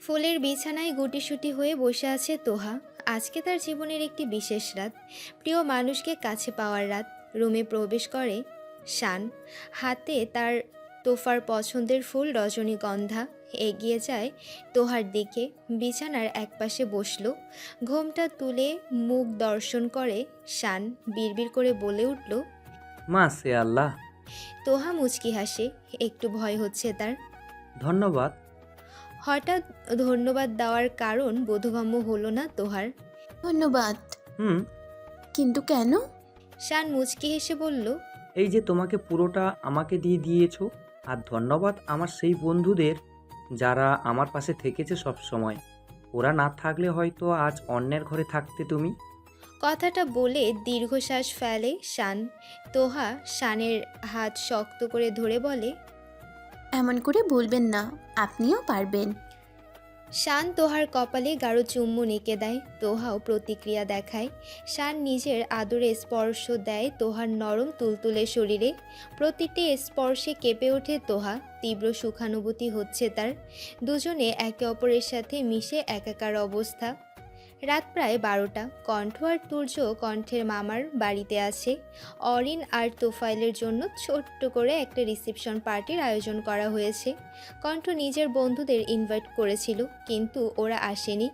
ফুলের বিছানায় গুটিসুটি হয়ে বসে আছে তোহা। আজকে তার জীবনের একটি বিশেষ রাত, প্রিয় মানুষকে কাছে পাওয়ার রাত। রুমে প্রবেশ করে শান, হাতে তার তোফার পছন্দের ফুল রজনীগন্ধা। এগিয়ে যায় তোহার দিকে, বিছানার একপাশে বসলো। ঘোমটা তুলে মুখ দর্শন করে শান, বিড়বিড় করে বলে উঠল। মাশাআল্লাহ। তোহা মুচকি হাসে, একটু ভয় হচ্ছে তার। ধন্যবাদ। হঠাৎ ধন্যবাদ দেওয়ার কারণ বোধগম্য হলো না তোহার। ধন্যবাদ। হুম। কিন্তু কেন? শান মুচকি হেসে বলল। এই যে তোমাকে পুরোটা আমাকে দিয়ে দিয়েছো। আর ধন্যবাদ আমার সেই বন্ধুদের যারা আমার পাশে থেকেছে সব সময়। ওরা না থাকলে হয়তো আজ অন্যের ঘরে থাকতে তুমি। কথাটা বলে দীর্ঘশ্বাস ফেলে শান। তোহা শানের হাত শক্ত করে ধরে বলে। এমন করে বলবেন না, আপনিও পারবেন। শান তোহার কপালে গাঢ় চুম্বন এঁকে দেয়, তোহাও প্রতিক্রিয়া দেখায়। শান নিজের আদরে স্পর্শ দেয় তোহার নরম তুলতুলে শরীরে। প্রতিটি স্পর্শে কেঁপে ওঠে তোহা, তীব্র সুখানুভূতি হচ্ছে তার। দুজনে একে অপরের সাথে মিশে একাকার অবস্থা। রাত প্রায় 12টা। কণ্ঠ আর তুর্য কণ্ঠের মামার বাড়িতে আছে। অরিন আর তোফাইলের জন্য ছোট্ট করে একটা রিসেপশন পার্টির আয়োজন করা হয়েছে। কণ্ঠ নিজের বন্ধুদের ইনভাইট করেছিল, কিন্তু ওরা আসেনি।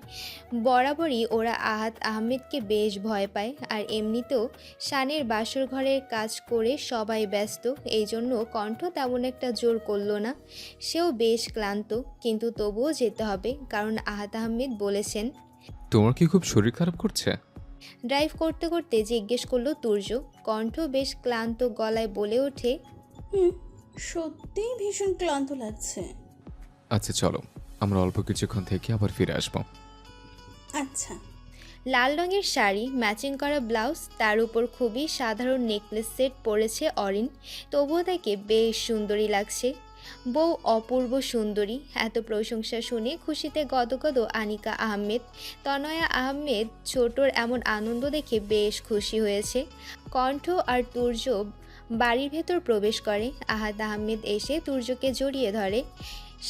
বরাবরই ওরা আহাদ আহমেদকে বেশ ভয় পায়, আর এমনিতেও শানের বাসর ঘরের কাজ করে সবাই ব্যস্ত, এই জন্য কণ্ঠ তেমন একটা জোর করলো না। সেও বেশ ক্লান্ত, কিন্তু তবুও যেতে হবে, কারণ আহাদ আহমেদ বলেছেন। তোমার কি খুব শরীর খারাপ করছে? ড্রাইভ করতে করতে জিজ্ঞেস করলো তুর্য। কণ্ঠ বেশ ক্লান্ত গলায় বলে ওঠে। হুম, সত্যিই ভীষণ ক্লান্ত লাগছে। আচ্ছা চলো, আমরা অল্প কিছুক্ষণ থেকে আবার ফিরে আসবো। আচ্ছা। লাল রঙের শাড়ি, ম্যাচিং করা ব্লাউজ, তার উপর খুবই সাধারণ নেকলেস সেট পরেছে অরিন। তবুও তাকে বেশ সুন্দরী লাগছে। বউ অপূর্ব সুন্দরী। এত প্রশংসা শুনে খুশিতে গদগদ আনিকা আহমেদ। তনয়া আহমেদ ছোটর এমন আনন্দ দেখে বেশ খুশি হয়েছে। কণ্ঠ আর তুর্য বাড়ির ভেতর প্রবেশ করে। আহাদ আহমেদ এসে তুর্যকে জড়িয়ে ধরে।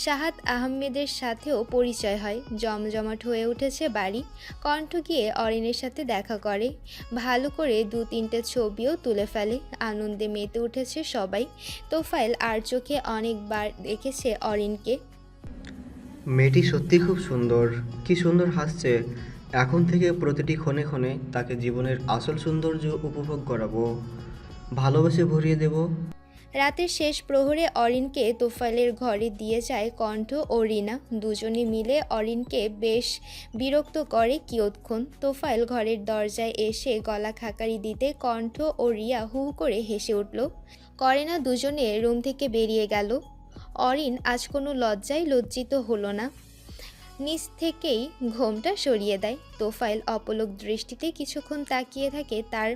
শাহাদ আহমেদের সাথেও পরিচয় হয়। জমজমাট হয়ে উঠেছে বাড়ি। কণ্ঠ গিয়ে অরিনের সাথে দেখা করে, ভালো করে 2-3টে ছবিও তুলে ফেলে। আনন্দে মেতে উঠেছে সবাই। তোফাইল আর চোখে অনেকবার দেখেছে অরিনকে। মেয়েটি সত্যি খুব সুন্দর। কি সুন্দর হাসছে। এখন থেকে প্রতিটি ক্ষণে ক্ষণে তাকে জীবনের আসল সৌন্দর্য উপভোগ করাবো, ভালোবেসে ভরিয়ে দেব। রাতের শেষ প্রহরে অরিনকে তোফাইলের ঘরে দিয়ে যায় কণ্ঠ ও রিনা। দুজনে মিলে অরিনকে বেশ বিরক্ত করে কিয়ৎক্ষণ। তোফাইল ঘরের দরজায় এসে গলা খাকারি দিতে কণ্ঠ ও রিয়া হু করে হেসে উঠল। করে না দুজনে রুম থেকে বেরিয়ে গেল। অরিন আজ কোনো লজ্জায় লজ্জিত হলো না, নিচ থেকেই ঘোমটা সরিয়ে দেয়। তোফাইল অপলক দৃষ্টিতে কিছুক্ষণ তাকিয়ে থাকে তার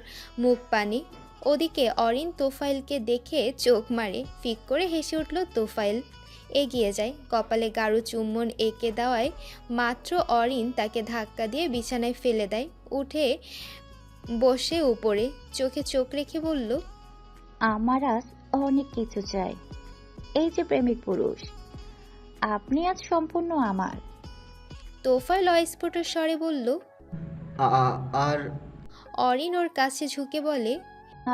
মুখ পানে। ওদিকে অরিন তোফাইলকে দেখে চোখ মারে, ফিক করে হেসে উঠল তোফাইল। এগিয়ে যায়, কপালে গাঢ় চুম্বন এঁকে দেওয়ায় মাত্র অরিন তাকে ধাক্কা দিয়ে বিছানায় ফেলে দেয়। উঠে বসে উপরে, চোখে চোখ রেখে বলল। আমার আজ অনেক কিছু চাই। এই যে প্রেমিক পুরুষ, আপনি আজ সম্পূর্ণ আমার। তোফাইল অস্ফুট স্বরে বলল। আর অরিন ওর কাছে ঝুঁকে বলে।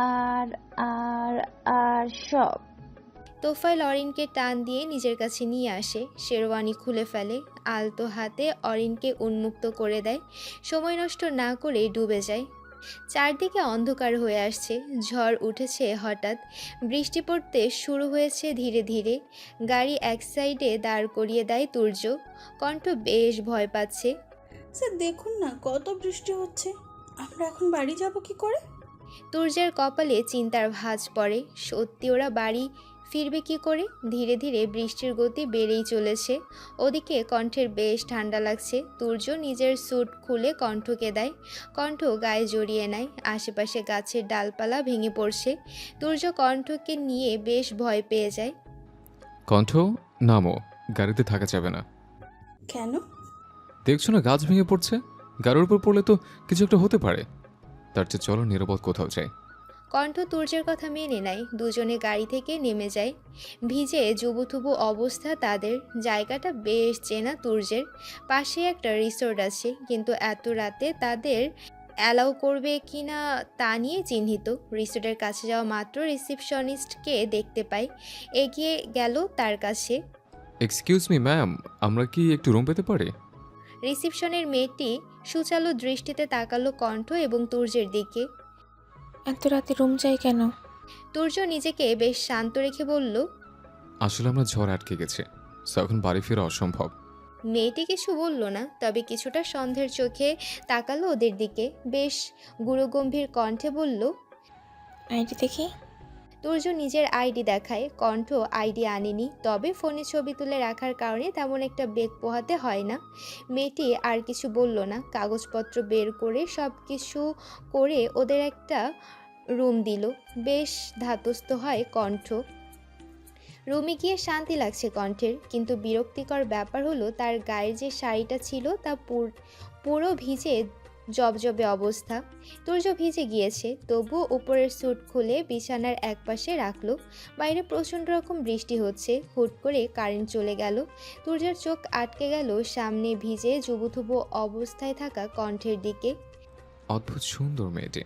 আর আর আর সব। তোফাইল অরিনকে টান দিয়ে নিজের কাছে নিয়ে আসে, শেরওয়ানি খুলে ফেলে, আলতো হাতে অরিনকে উন্মুক্ত করে দেয়। সময় নষ্ট না করে ডুবে যায়। চারদিকে অন্ধকার হয়ে আসছে, ঝড় উঠেছে হঠাৎ, বৃষ্টি পড়তে শুরু হয়েছে ধীরে ধীরে। গাড়ি এক সাইডে দাঁড় করিয়ে দেয় তুর্য। কণ্ঠ বেশ ভয় পাচ্ছে। স্যার দেখুন না, কত বৃষ্টি হচ্ছে। আমরা এখন বাড়ি যাব কি করে? তুর্যের কপালে চিন্তার ভাঁজ পড়ে। সত্যি ওরা বাড়ি ফিরবে কি করে? ধীরে ধীরে বৃষ্টির গতি বেড়েই চলেছে। ওদিকে কণ্ঠের বেশ ঠান্ডা লাগছে। তুর্য নিজের স্যুট খুলে কণ্ঠকে দেয়। কণ্ঠ গায়ে জড়িয়ে নেয়। আশেপাশে গাছের ডালপালা ভেঙে পড়ছে। তুর্য কণ্ঠকে নিয়ে বেশ ভয় পেয়ে যায়। কণ্ঠ, নামো, গাড়িতে থাকা যাবে না। কেন? দেখছো না গাছ ভেঙে পড়ছে? গাড়ির উপর পড়লে তো কিছু একটা হতে পারে। তার চেয়ে চলো নিরাপদ কোথাও যাই। কণ্ঠ তুর্যের কথা মেনে নেয়। দুজনে গাড়ি থেকে নেমে যায়। ভিজে জুবুথুবু অবস্থা তাদের। জায়গাটা বেশ চেনা তুর্যের। পাশে একটা রিসোর্ট আছে, কিন্তু এত রাতে তাদের অ্যালাউ করবে কি না তা নিয়ে চিন্তিত। রিসোর্টের কাছে যাওয়া মাত্র রিসেপশনিস্টকে দেখতে পায়। এগিয়ে গেল তার কাছে। এক্সকিউজ মি ম্যাম, আমরা কি একটু রুম পেতে পারি? রিসেপশনের মেয়েটি সুচালো দৃষ্টিতে তাকালো কণ্ঠ এবং তুর্যের দিকে। এত রাতে রুম চাই কেন? তুর্য নিজেকে বেশ শান্ত রেখে বলল। আসলে আমরা ঝড় আটকে গেছে, এখন বাড়ি ফেরা অসম্ভব। মেয়েটি কিছু বলল না, তবে কিছুটা সন্দেহের চোখে তাকালো ওদের দিকে। বেশ গুরুগম্ভীর কণ্ঠে বলল। আইডি দেখি। তুর্য নিজের আইডি দেখায়। কণ্ঠ আইডি আনেনি, তবে ফোনে ছবি তুলে রাখার কারণে তেমন একটা বেগ পোহাতে হয় না। মেয়েটি আর কিছু বলল না। কাগজপত্র বের করে সব কিছু করে ওদের একটা রুম দিল। বেশ ধাতস্থ হয় কণ্ঠ। রুমে গিয়ে শান্তি লাগছে কণ্ঠের, কিন্তু বিরক্তিকর ব্যাপার হলো তার গায়ের যে শাড়িটা ছিল তা পুরো ভিজে জবজবে অবস্থা। তুর্য ভিজে গিয়েছে, তবুও উপরের স্যুট খুলে বিছানার একপাশে রাখলো। বাইরে প্রচণ্ড রকম বৃষ্টি হচ্ছে। হুট করে কারেন্ট চলে গেল। তুর্যের চোখ আটকে গেল সামনে ভিজে জুবুথুবু অবস্থায় থাকা কণ্ঠের দিকে। অদ্ভুত সুন্দর মেয়েটি।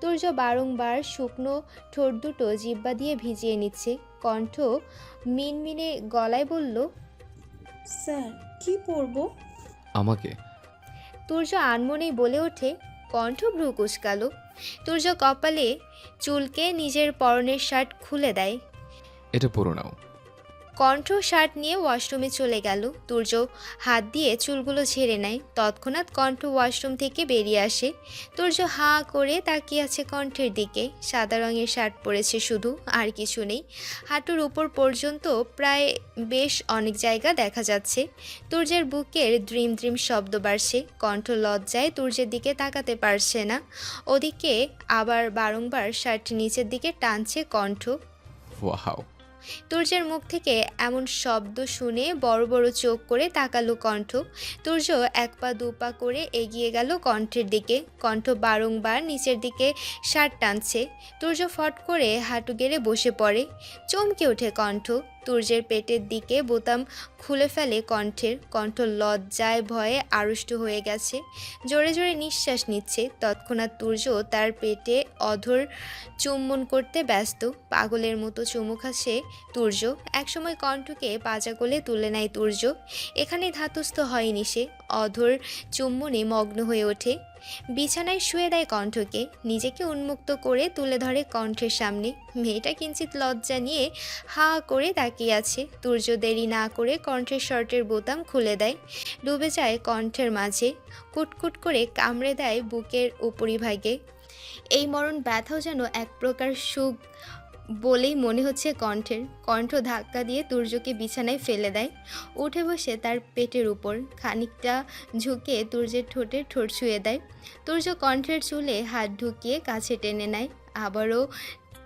তুর্য বারংবার শুকনো ঠোঁট দুটো জিহ্বা দিয়ে ভিজিয়ে নিচ্ছে। কণ্ঠ মিনমিনে গলায় বলল। স্যার, কি পরবো? আমাকে? তুর্য আনমনেই বলে ওঠে। কণ্ঠ ভ্রু কুঁচকালো। তুর্য কপালে চুলকে নিজের পরনের শার্ট খুলে দেয়। এটা পরে নাও। কণ্ঠ শার্ট নিয়ে ওয়াশরুমে চলে গেল। তুর্য হাত দিয়ে চুলগুলো ঝেড়ে নেয়। তৎক্ষণাৎ কণ্ঠ ওয়াশরুম থেকে বেরিয়ে আসে। তুর্য হাঁ করে তাকিয়ে আছে কণ্ঠের দিকে। সাদা রঙের শার্ট পরেছে শুধু, আর কিছু নেই। হাঁটুর উপর পর্যন্ত প্রায় বেশ অনেক জায়গা দেখা যাচ্ছে। তুর্যের বুকের দ্রিম দ্রিম শব্দ বাড়ছে। কণ্ঠ লজ্জায় তুর্যের দিকে তাকাতে পারছে না। ওদিকে আবার বারংবার শার্ট নিচের দিকে টানছে কণ্ঠ। ওয়াও! তুর্যের মুখ থেকে এমন শব্দ শুনে বড় বড় চোখ করে তাকালো কণ্ঠ। তুর্য এক পা দু পা করে এগিয়ে গেল কণ্ঠের দিকে। কণ্ঠ বারংবার নিচের দিকে শার্ট টানছে। তুর্য ফট করে হাঁটু গেড়ে বসে পড়ে। চমকে ওঠে কণ্ঠ। তুর্যের পেটের দিকে বোতাম খুলে ফেলে কণ্ঠের। কণ্ঠ লজ্জায় ভয়ে আড়ষ্ট হয়ে গেছে। জোরে জোরে নিঃশ্বাস নিচ্ছে। তৎক্ষণাৎ তুর্য তার পেটে অধর চুম্বন করতে ব্যস্ত। পাগলের মতো চুমু খাচ্ছে তুর্য। একসময় কণ্ঠকে পাজা কোলে তুলে নেয় তুর্য। এখানে ধাতস্থ হয়নি সে। অধর চুম্বনে মগ্ন হয়ে ওঠে। বিছানায় শুয়ে দেয় কণ্ঠকে। নিজেকে উন্মুক্ত করে তুলে ধরে কণ্ঠের সামনে। মেয়েটা কিঞ্চিত লজ্জা নিয়ে হা করে তাকিয়ে আছে। তুর্য দেরি না করে কণ্ঠের শার্টের বোতাম খুলে দেয়। ডুবে যায় কণ্ঠের মাঝে। কুটকুট করে কামড়ে দেয় বুকের উপরিভাগে। এই মরণ ব্যথাও যেন এক প্রকার সুখ বলেই মনে হচ্ছে কণ্ঠের। কণ্ঠ ধাক্কা দিয়ে তুর্যকে বিছানায় ফেলে দেয়। উঠে বসে তার পেটের উপর খানিকটা ঝুঁকে তুর্যের ঠোঁটে ঠোঁট ছুঁয়ে দেয়। তুর্য কণ্ঠের চুলে হাত ঢুকিয়ে কাছে টেনে নেয়। আবারও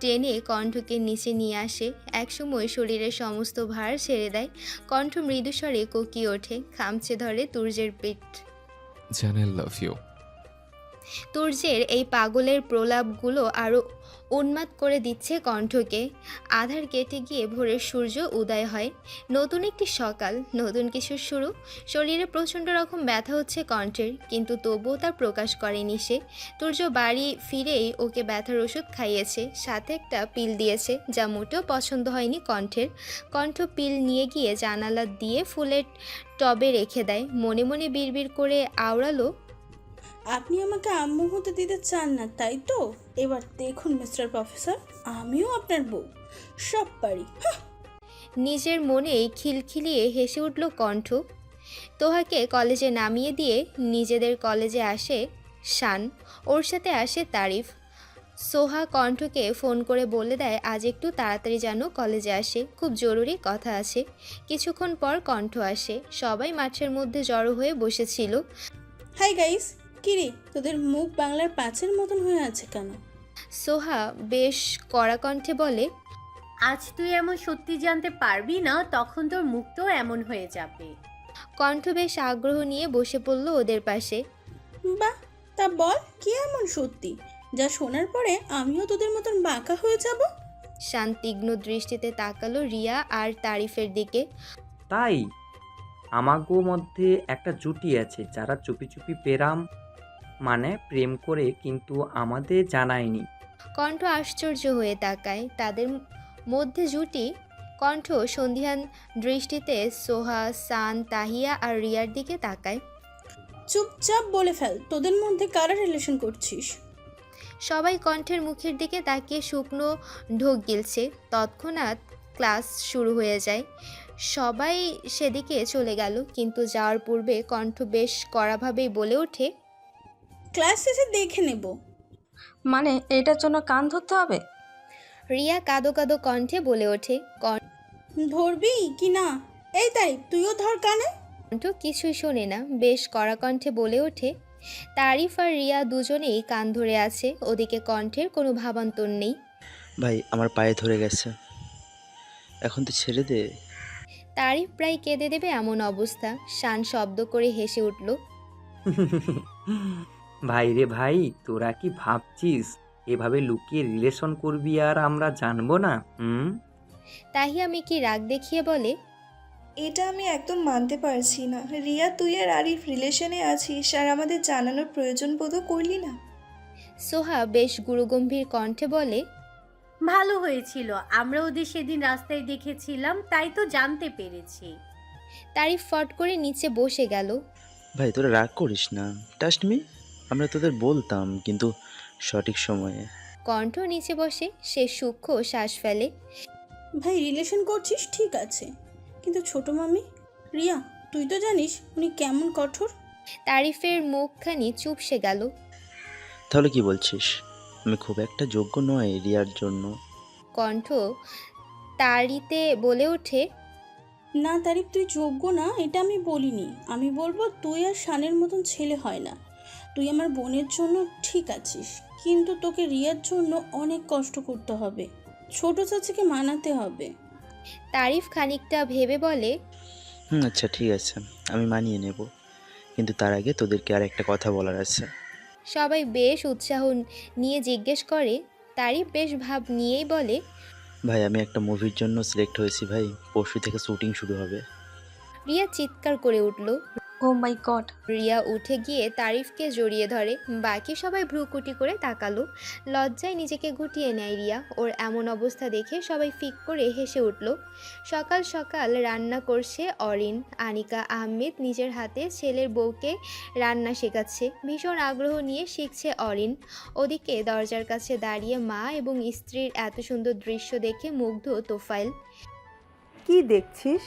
টেনে কণ্ঠকে নিচে নিয়ে আসে। একসময় শরীরের সমস্ত ভার ছেড়ে দেয়। কণ্ঠ মৃদুস্বরে কোকিয়ে ওঠে, খামচে ধরে তুর্যের পেট। জান আই লাভ ইউ। তুর্যের এই পাগলের প্রলাপগুলো আরও উন্মাদ করে দিচ্ছে কণ্ঠকে। আধার কেটে গিয়ে ভোরের সূর্য উদয় হয়। নতুন একটি সকাল, নতুন কিছুর শুরু। শরীরে প্রচণ্ড রকম ব্যথা হচ্ছে কণ্ঠের, কিন্তু তবুও তার প্রকাশ করেনি সে। তুর্য বাড়ি ফিরেই ওকে ব্যথার ওষুধ খাইয়েছে, সাথে একটা পিল দিয়েছে, যা মোটেও পছন্দ হয়নি কণ্ঠের। কণ্ঠ পিল নিয়ে গিয়ে জানালা দিয়ে ফুলের টবে রেখে দেয়। মনে মনে বিড়বিড় করে আওড়ালো। আপনি আমাকে আম্মু হতে দিতে চান না, তাই তো? এবার দেখুন মিস্টার প্রফেসর, আমিও আপনার বউ, সব পারি। নিজের মনেই খিলখিলিয়ে হেসে উঠল কণ্ঠ। তোহাকে কলেজে নামিয়ে দিয়ে নিজেদের কলেজে আসে শান, ওর সাথে আসে তারিফ। সোহা কণ্ঠকে ফোন করে বলে দেয় আজ একটু তাড়াতাড়ি যেন কলেজে আসে, খুব জরুরি কথা আছে। কিছুক্ষণ পর কণ্ঠ আসে। সবাই মাঠের মধ্যে জড়ো হয়ে বসেছিল। হাই গাইস, কিরে তোদের মুখ বাংলার পাঁচের মতন হয়ে আছে কেন? সোহা বেশ কড়া কণ্ঠে বলে, আজ তুই এমন সত্যি জানতে পারবি না, তখন তোর মুখটাও এমন হয়ে যাবে। কণ্ঠ বেশ আগ্রহ নিয়ে বসে পড়ল ওদের পাশে। বাহ, তা বল কি এমন সত্যি? যা শোনার পরে আমিও তোদের মতন বাঁকা হয়ে যাব। শান তীক্ষ্ণ দৃষ্টিতে তাকালো রিয়া আর তারিফের দিকে। তাই আমাগো মধ্যে একটা জুটি আছে যারা চুপি চুপি প্রেম করে কিন্তু আমাদের জানায়নি। কণ্ঠ আশ্চর্য হয়ে তাকায়। তাদের মধ্যে জুটি? কণ্ঠ সন্ধিহান দৃষ্টিতে সোহা, সান, তাহিয়া আর রিয়ার দিকে তাকায়। চুপচাপ বলে ফেল, তোদের মধ্যে কারা রিলেশন করছিস? সবাই কণ্ঠের মুখের দিকে তাকিয়ে শুকনো ঢোক গিলছে। তৎক্ষণাৎ ক্লাস শুরু হয়ে যায়। সবাই সেদিকে চলে গেল, কিন্তু যাওয়ার পূর্বে কণ্ঠ বেশ কড়াভাবেই বলে ওঠে, ক্লাস শেষে দেখে নেব। মানে এটার জন্য কান ধরতে হবে? রিয়া কাঁদো কাঁদো কণ্ঠে বলে ওঠে। ধরবি কি না? এই তাই তুইও ধর কানে। কণ্ঠ কিছুই শোনে না, বেশ কড়া কণ্ঠে বলে ওঠে। তারিফ আর রিয়া দুজনেই কান ধরে আছে। ওদিকে কণ্ঠের কোনো ভাবান্তর নেই। ভাই আমার পায়ে ধরে গেছে, এখন তো ছেড়ে দে। তারিফ প্রায় কেঁদে দেবে এমন অবস্থা। শান শব্দ করে হেসে উঠল। ভাই রে ভাই, তোরা কি ভাবছিস এভাবে লুকিয়ে রিলেশন করবি আর আমরা জানবো না? তাহিয়া মিকি রাগ দেখিয়ে বলে, এটা আমি একদম মানতে পারছি না। রিয়া, তুই আর আরিফ রিলেশনে আছিস আর আমাদের জানানোর প্রয়োজন বোধও করলি না। সোহা বেশ গুরুগম্ভীর কণ্ঠে বলে, ভালো হয়েছিল, আমরা ওদের সেদিন রাস্তায় দেখেছিলাম, তাই তো জানতে পেরেছি। তারিফ ফট করে নিচে বসে গেল। ভাই তোরা রাগ করিস না, ট্রাস্ট মি, আমরা তোদের বলতাম কিন্তু সঠিক সময়ে। কণ্ঠ নিচে বসে সে সূক্ষ্ম শ্বাস ফেলে। ভাই রিলেশন করছিস ঠিক আছে, কিন্তু ছোট মামি রিয়া, তুই তো জানিস উনি কেমন কঠোর। তারিফের মুখখানি চুপসে গেল। তাহলে কি বলছিস আমি খুব একটা যোগ্য নয় রিয়ার জন্য? কণ্ঠ তাড়িতে বলে ওঠে, না তারিফ, তুই যোগ্য না এটা আমি বলিনি। আমি বলবো তুই আর শানের মতন ছেলে হয় না। তুই আমার বোনের জন্য ঠিক আছিস, কিন্তু তোকে রিয়ার জন্য অনেক কষ্ট করতে হবে, ছোট চাচিকে মানাতে হবে। তারিফ খানিকটা ভেবে বলে, আচ্ছা ঠিক আছে, আমি মানিয়ে নেব, কিন্তু তার আগে তোদেরকে আর একটা কথা বলার আছে। সবাই বেশ উৎসাহ নিয়ে জিজ্ঞেস করে। তারিফ বেশ ভাব নিয়েই বলে, ভাই আমি একটা মুভির জন্য সিলেক্ট হয়েছি ভাই, পরশু থেকে শুটিং শুরু হবে। রিয়া চিৎকার করে উঠল। ও মাই গড! রিয়া উঠে গিয়ে তারিফকে জড়িয়ে ধরে। বাকি সবাই ভ্রুকুটি করে তাকালো। লজ্জায় নিজেকে গুটিয়ে নেয় রিয়া। ওর এমন অবস্থা দেখে সবাই ফিক করে হেসে উঠল। সকাল সকাল রান্না করছে অরিন। আনিকা আহমেদ নিজের হাতে ছেলের বউকে রান্না শেখাচ্ছে। ভীষণ আগ্রহ নিয়ে শিখছে অরিন। ওদিকে দরজার কাছে দাঁড়িয়ে মা এবং স্ত্রীর এত সুন্দর দৃশ্য দেখে মুগ্ধ তোফাইল। কি দেখছিস?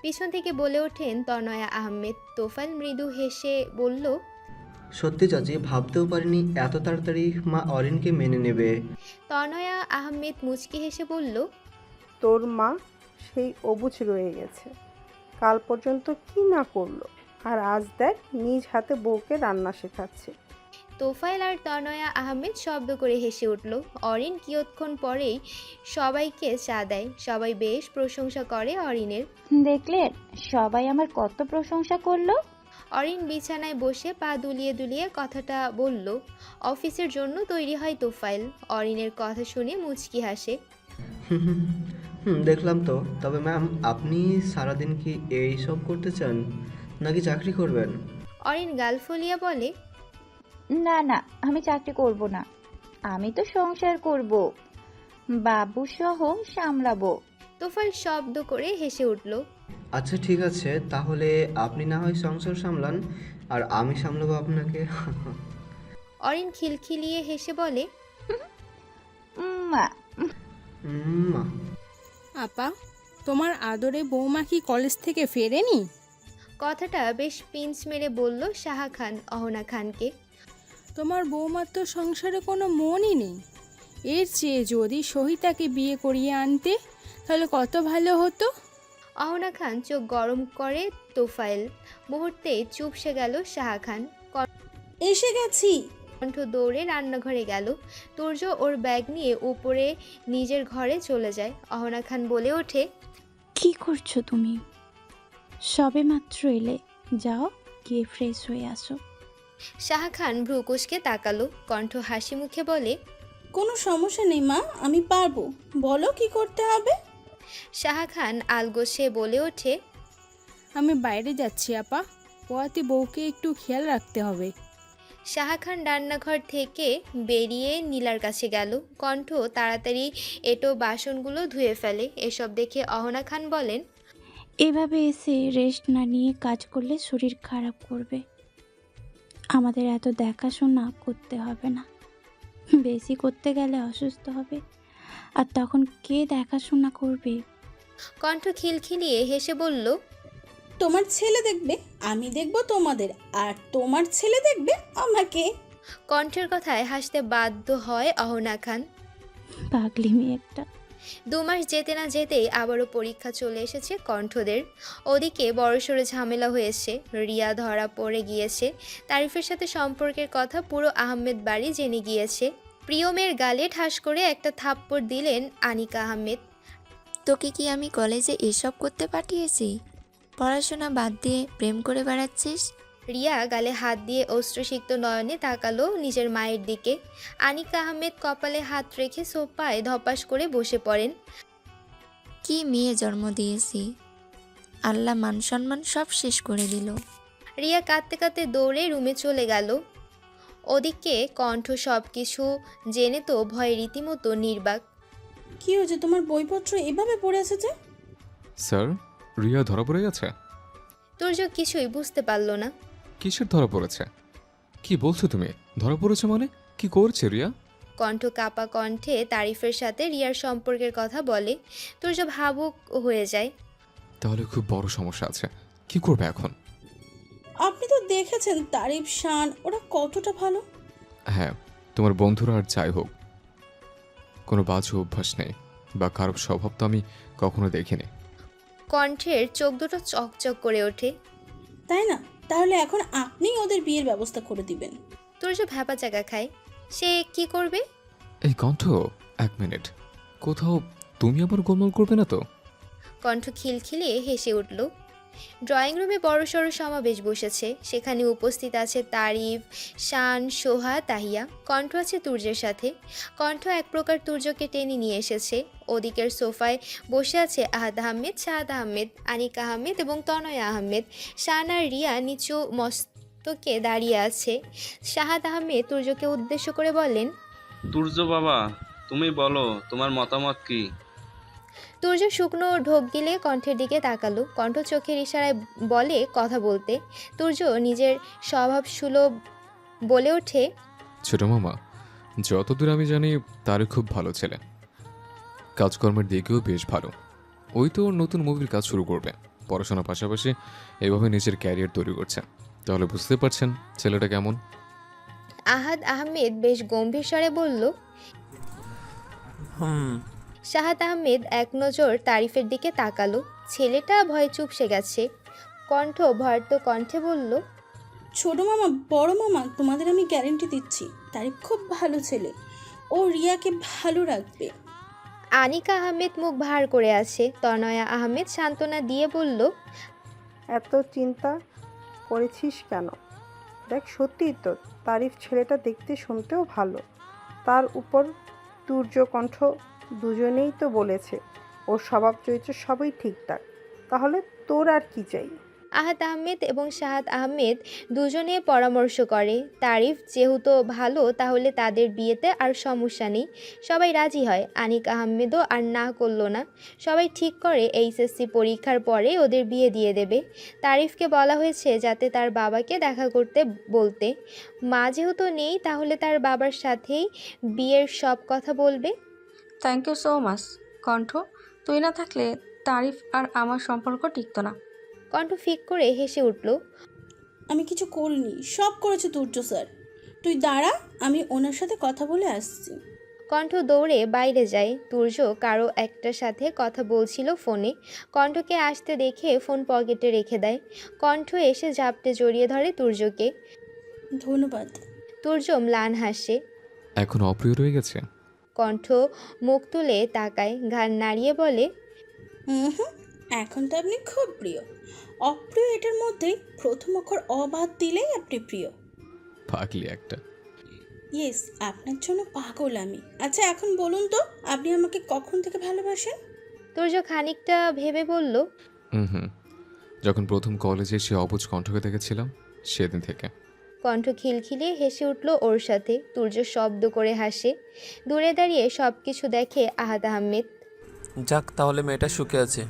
পিছন থেকে বলে ওঠেন তনয়া আহমেদ। তোফাইল মৃদু হেসে বলল, সত্যি চাচি, ভাবতেও পারিনি এত তাড়াতাড়ি মা অরিনকে মেনে নেবে। তনয়া আহমেদ মুচকি হেসে বলল, তোর মা সেই অবুঝ রয়ে গেছে। কাল পর্যন্ত কি না করলো, আর আজ দেখ নিজ হাতে বউকে রান্না শেখাচ্ছে। তোফাইল আর তনয়া আহমেদ শব্দ করে হেসে উঠল। অরিন কিয়ৎক্ষণ পরেই সবাইকে চা দেয়। সবাই বেশ প্রশংসা করে অরিনের। দেখলেন সবাই আমার কত প্রশংসা করলো। অরিন বিছানায় বসে পা দুলিয়ে দুলিয়ে কথাটা বলল। অফিসের জন্য তৈরি হয় তোফাইল। অরিনের কথা শুনে মুচকি হাসে। দেখলাম তো। তবে ম্যাম, আপনি সারাদিন কি এই সব করতে চান নাকি চাকরি করবেন? অরিন গাল ফলিয়ে বলে, না না, আমি চাকরি করব না, আমি তো সংসার করব, বাবু সহ সামলাবো। তোফাইল শব্দ করে হেসে উঠল। আচ্ছা ঠিক আছে, তাহলে আপনি না হয় সংসার সামলান আর আমি সামলাবো আপনাকে। অরিন খিলখিলিয়ে হেসে বলে, মা। মা। আপা, তোমার আদরে বৌমা কি কলেজ থেকে ফেরেনি? কথাটা বেশ পিঞ্চ মেরে বলল সাহা খান অহনা খানকে। তোমার বৌমার তো সংসারে কোনো মনই নেই। এর চেয়ে যদি সহিতাকে বিয়ে করিয়ে আনতে তাহলে কত ভালো হতো। অহনা খান চোখ গরম করে তোফাইল। মুহূর্তেই চুপসে গেল সাহা খান। এসে গেছি। কণ্ঠ দৌড়ে রান্নাঘরে গেল। তুর্য ওর ব্যাগ নিয়ে উপরে নিজের ঘরে চলে যায়। অহনা খান বলে ওঠে, কি করছো তুমি? সবে মাত্র এলে, যাও গিয়ে ফ্রেশ হয়ে আসো। শাহ খান ভ্রুকুশকে তাকালো, কণ্ঠ হাসি মুখে বলে, কোনো সমস্যা নেই মা, আমি পারবো, বলো কি করতে হবে। শাহ খান আলগোছে বলে ওঠে, আমি বাইরে যাচ্ছি আপা, পোয়াতি বউকে একটু খেয়াল রাখতে হবে। শাহ খান রান্নাঘর থেকে বেরিয়ে নীলার কাছে গেল। কণ্ঠ তাড়াতাড়ি এটো বাসনগুলো ধুয়ে ফেলে। এসব দেখে অহনা খান বলেন, এভাবে এসে রেস্ট না নিয়ে কাজ করলে শরীর খারাপ করবে। আমাদের এত দেখাশোনা করতে হবে না, বেশি করতে গেলে অসুস্থ হবে, আর তখন কে দেখাশোনা করবে? কণ্ঠ খিলখিলিয়ে হেসে বলল, তোমার ছেলে দেখবে, আমি দেখবো তোমাদের, আর তোমার ছেলে দেখবে আমাকে। কণ্ঠের কথায় হাসতে বাধ্য হয় অহনা খান। পাগলিমি একটা। 2 মাস যেতে না যেতেই আবারও পরীক্ষা চলে এসেছে কণ্ঠদের। ওদিকে বড়সড় ঝামেলা হয়েছে, রিয়া ধরা পড়ে গিয়েছে। তারিফের সাথে সম্পর্কের কথা পুরো আহমেদ বাড়ি জেনে গিয়েছে। প্রিয়মের গালে ঠাস করে একটা থাপ্পড় দিলেন আনিকা আহমেদ। তোকে কি আমি কলেজে এসব করতে পাঠিয়েছি? পড়াশোনা বাদ দিয়ে প্রেম করে বেড়াচ্ছিস? রিয়া গালে হাত দিয়ে অশ্রুসিক্ত নয়নে তাকালো নিজের মায়ের দিকে। আনিকা আহমেদ কপালে হাত রেখে সোফায় ধপাস করে বসে পড়েন। কি মেয়ে জন্ম দিয়েছি, আল্লাহ মান সম্মান সব শেষ করে দিল। রিয়া কাঁদতে কাঁদতে দৌড়ে রুমে চলে গেল। ওদিকে কণ্ঠ সব কিছু জেনে তো ভয়ে রীতিমতো নির্বাক। কি হয়েছে, তোমার বইপত্র এভাবে পড়ে আছে যে? স্যার, রিয়া ধরা পড়ে গেছে। তুর্য কিছুই বুঝতে পারল না। কিসের ধরা পড়েছে? কি বলছো তুমি? ধরা পড়েছে মানে কি করছে রিয়া? কণ্ঠ কাপা কণ্ঠে তারিফের সাথে রিয়ার সম্পর্কের কথা বলে। তুর্য ভাবুক হয়ে যায়। তাহলে খুব বড় সমস্যা আছে, কি করবে এখন? আপনি তো দেখেছেন তারিফ, শান, ওরা কতটা ভালো। হ্যাঁ, তোমার বন্ধুরা আর যাই হোক, কোনো বাজে অভ্যাস নেই বা খারাপ স্বভাব তো আমি কখনো দেখিনি। কণ্ঠের চোখ দুটো চকচক করে ওঠে। তাই না? তাহলে এখন আপনিই ওদের বিয়ের ব্যবস্থা করে দিবেন। তুর্য ভ্যাপা চাকা খায়। সে কি করবে? এই কণ্ঠ, 1 মিনিট, কোথাও তুমি আবার গোলমাল করবে না তো? কণ্ঠ খিলখিলিয়ে হেসে উঠল। ড্রয়িং রুমে বড়সড় সমাবেশ বসেছে। সেখানে উপস্থিত আছে তারিফ, শান, সোহা, তাহিয়া। কণ্ঠ আছে তুর্যের সাথে। কণ্ঠ এক প্রকার তুর্যকে টেনে নিয়ে এসেছে। ওদিকের সোফায় বসে আছে আহাদ আহমেদ, শাহাদ আহমেদ, আনিকা আহমেদ এবং তনয়া আহমেদ। শান আর রিয়া নিচু মস্তকে দাঁড়িয়ে আছে। শাহাদ আহমেদ তুর্যকে উদ্দেশ্য করে বলেন, তুর্য বাবা, তুমি বলো তোমার মতামত কি? তুর্য শুকনো ঢোক গিলে কণ্ঠের দিকে তাকালো। কণ্ঠ চোখের ইশারায় বলে কথা বলতে। তুর্য নিজের স্বভাব সুলভ বলে ওঠে, ছোট মামা, যতদূর আমি জানি তার খুব ভালো ছেলে, কাজকর্মের দিকেও বেশ ভালো। ওই তো ওর নতুন মুভির কাজ শুরু করবে, পড়াশোনার পাশাপাশি এভাবে নিজের ক্যারিয়ার তৈরি করছে। তাহলে বুঝতে পারছেন ছেলেটা কেমন। আহাদ আহমেদ বেশ গম্ভীর স্বরে বলল। শাহাদ আহমেদ এক নজর তারিফের দিকে তাকালো। ছেলেটা ভয়ে চুপসে গেছে। কণ্ঠ ভয়ার্ত কণ্ঠে বলল, ছোট মামা, বড় মামা, তোমাদের আমি গ্যারেন্টি দিচ্ছি তারিফ খুব ভালো ছেলে, ও রিয়াকে ভালো রাখবে। আনিকা আহমেদ মুখ ভার করে আছে। তনয়া আহমেদ সান্ত্বনা দিয়ে বলল, এত চিন্তা করেছিস কেন? দেখ, সত্যিই তো তারিফ ছেলেটা দেখতে শুনতেও ভালো। তার উপর তুর্য, কণ্ঠ দুজনেই তো বলেছে ওর স্বভাব চরিত্র সবই ঠিকঠাক। তাহলে তোর আর কি চাই? আহাদ আহমেদ এবং শাহাদ আহমেদ দুজনে পরামর্শ করে, তারিফ যেহেতু ভালো তাহলে তাদের বিয়েতে আর সমস্যা নেই। সবাই রাজি হয়। আনিক আহমেদও আর না করল না। সবাই ঠিক করে এইচএসসি পরীক্ষার পরে ওদের বিয়ে দিয়ে দেবে। তারিফকে বলা হয়েছে যাতে তার বাবাকে দেখা করতে বলতে। মা যেহেতু নেই তাহলে তার বাবার সাথেই বিয়ের সব কথা বলবে। থ্যাংক ইউ সো মাচ কণ্ঠ, তুই না থাকলে তারিফ আর আমার সম্পর্ক টিকতো না। কণ্ঠ ফিক করে হেসে উঠল। আমি কিছু করিনি, সব করেছে তুর্য স্যার। তুই দাঁড়া, আমি ওনার সাথে কথা বলে আসছি। কণ্ঠ দৌড়ে বাইরে যায়। তুর্য কারো একটার সাথে কথা বলছিল ফোনে। কণ্ঠকে আসতে দেখে ফোন পকেটে রেখে দেয়। কণ্ঠ এসে ঝাপটে জড়িয়ে ধরে তুর্যকে। ধন্যবাদ। তুর্য ম্লান হাসে। এখন অপ্রিয় রয়ে গেছে। কণ্ঠ মুখ তুলে তাকায়, ঘাড় নাড়িয়ে বলে, এখন তো আপনি খুব প্রিয়। অপ্রিয় এটার মধ্যেই প্রথম অক্ষর অবাদ দিলেই আপনি প্রিয়। পাগলি একটা। ইয়েস, আপনার জন্য পাগল আমি। আচ্ছা এখন বলুন তো, আপনি আমাকে কখন থেকে ভালোবাসেন? তুর্য খানিকটা ভেবে বলল, হুম, যখন প্রথম কলেজে সে অবুজ কণ্ঠকে দেখেছিলাম সেদিন থেকে। কণ্ঠ খিলখিলিয়ে হেসে উঠল ওর সাথে। তুর্য শব্দ করে হাসে। দূরে দাঁড়িয়ে সব কিছু দেখে আহাদ আহমেদ। যাক, তাহলে মেয়েটা সুখে আছে।